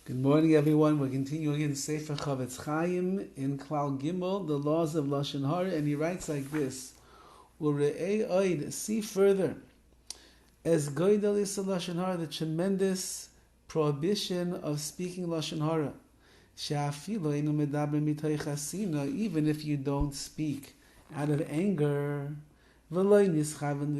Good morning, everyone. We're continuing in Sefer CHOFETZ CHAIM in Klal Gimel, the laws of Lashon HaRa, and he writes like this: "Ure'ei oid, see further, as goydel is Lashon HaRa, the tremendous prohibition of speaking Lashon HaRa. She'afilo einu medaber mitoich hasina, even if you don't speak out of anger, v'lo nischaven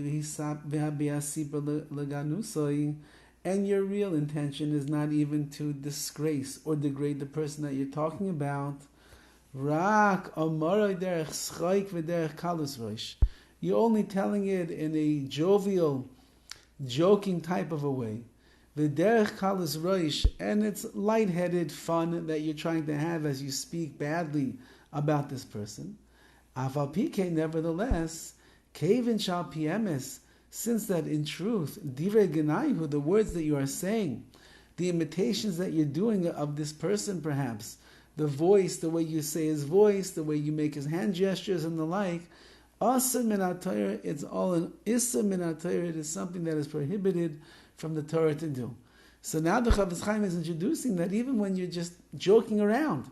v'habiyasipar leganusoi." And your real intention is not even to disgrace or degrade the person that you're talking about. You're only telling it in a jovial, joking type of a way. And it's lightheaded fun that you're trying to have as you speak badly about this person. Nevertheless, since that in truth, divrei genaihu, the words that you are saying, the imitations that you're doing of this person perhaps, the voice, the way you say his voice, the way you make his hand gestures and the like, asa min ha-Torah, it's all an issa min ha-Torah, it is something that is prohibited from the Torah to do. So now the CHOFETZ CHAIM is introducing that even when you're just joking around,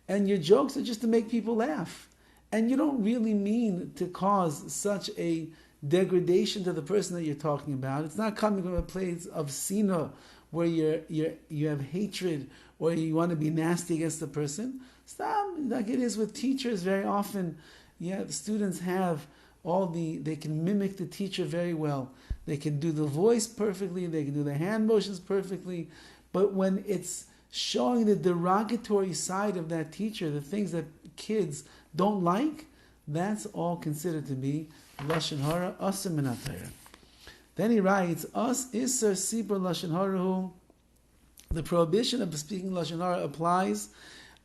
and your jokes are just to make people laugh, and you don't really mean to cause such a degradation to the person that you're talking about. It's not coming from a place of sina where you have hatred or you want to be nasty against the person. Stop, like it is with teachers very often. Yeah, the students have they can mimic the teacher very well. They can do the voice perfectly, they can do the hand motions perfectly, but when it's showing the derogatory side of that teacher, the things that kids don't like, that's all considered to be Lashon HaRa, Asa min ha-Torah. Then he writes, As Isser Sipur Lashon HaRa, the prohibition of speaking Lashon HaRa applies,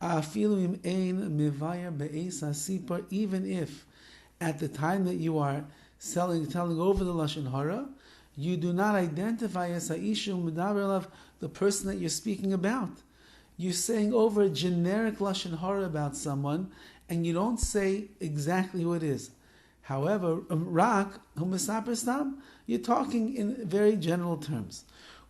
Afilu im ein mevayar be'es ha-Sipur, even if at the time that you are telling over the Lashon HaRa, you do not identify as ha'ishu medaber elav, the person that you're speaking about. You're saying over a generic Lashon HaRa about someone, and you don't say exactly who it is. However, rak humesaper stam, you're talking in very general terms.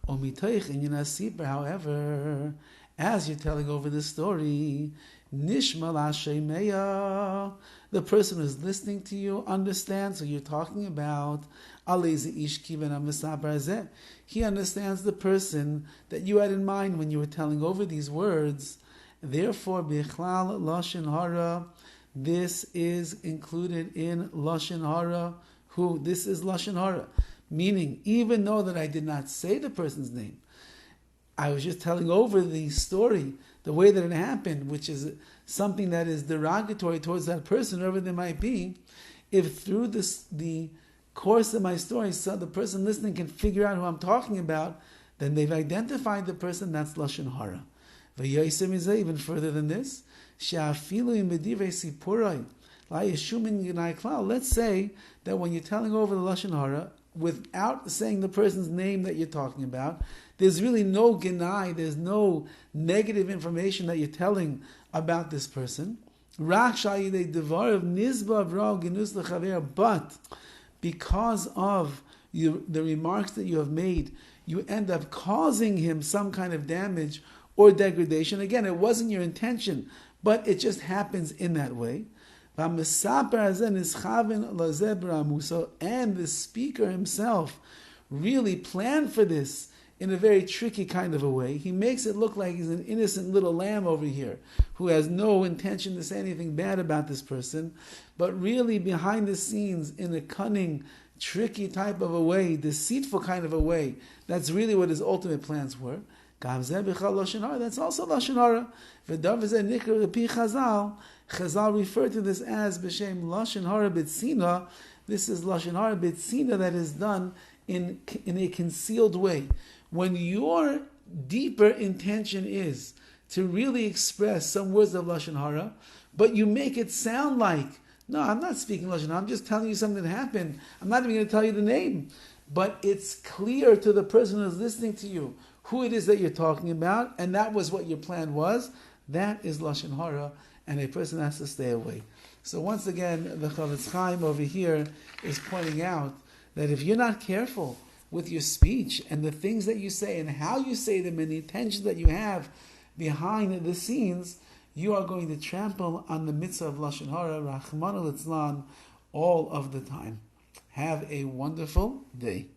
Omitoich in yinasiper, however, as you're telling over the story, nishma lashemeya, the person who's listening to you understands who you're talking about. Alezi ish kiven hamesaper hazeh, he understands the person that you had in mind when you were telling over these words. Therefore, bichlal lashon hara, this is included in Lashon HaRa. This is Lashon HaRa. Meaning, even though that I did not say the person's name, I was just telling over the story, the way that it happened, which is something that is derogatory towards that person, whoever they might be. If through the course of my story, so the person listening can figure out who I'm talking about, then they've identified the person, that's Lashon HaRa. Even further than this, let's say that when you're telling over the Lashon HaRa, without saying the person's name that you're talking about, there's really no genai, there's no negative information that you're telling about this person. But because of the remarks that you have made, you end up causing him some kind of damage or degradation. Again, it wasn't your intention, but it just happens in that way. And the speaker himself really planned for this in a very tricky kind of a way. He makes it look like he's an innocent little lamb over here who has no intention to say anything bad about this person, but really behind the scenes in a cunning, tricky type of a way, deceitful kind of a way, that's really what his ultimate plans were. That's also Lashon HaRa. Chazal referred to this as b'shem Lashon HaRa b'tzina. This is Lashon HaRa b'tzina that is done in a concealed way. When your deeper intention is to really express some words of Lashon HaRa, but you make it sound like, no, I'm not speaking Lashon HaRa, I'm just telling you something that happened. I'm not even going to tell you the name. But it's clear to the person who's listening to you who it is that you're talking about, and that was what your plan was. That is Lashon HaRa, and a person has to stay away. So once again, the CHOFETZ CHAIM over here is pointing out that if you're not careful with your speech and the things that you say and how you say them and the intention that you have behind the scenes, you are going to trample on the mitzvah of Lashon HaRa, Rahman al all of the time. Have a wonderful day.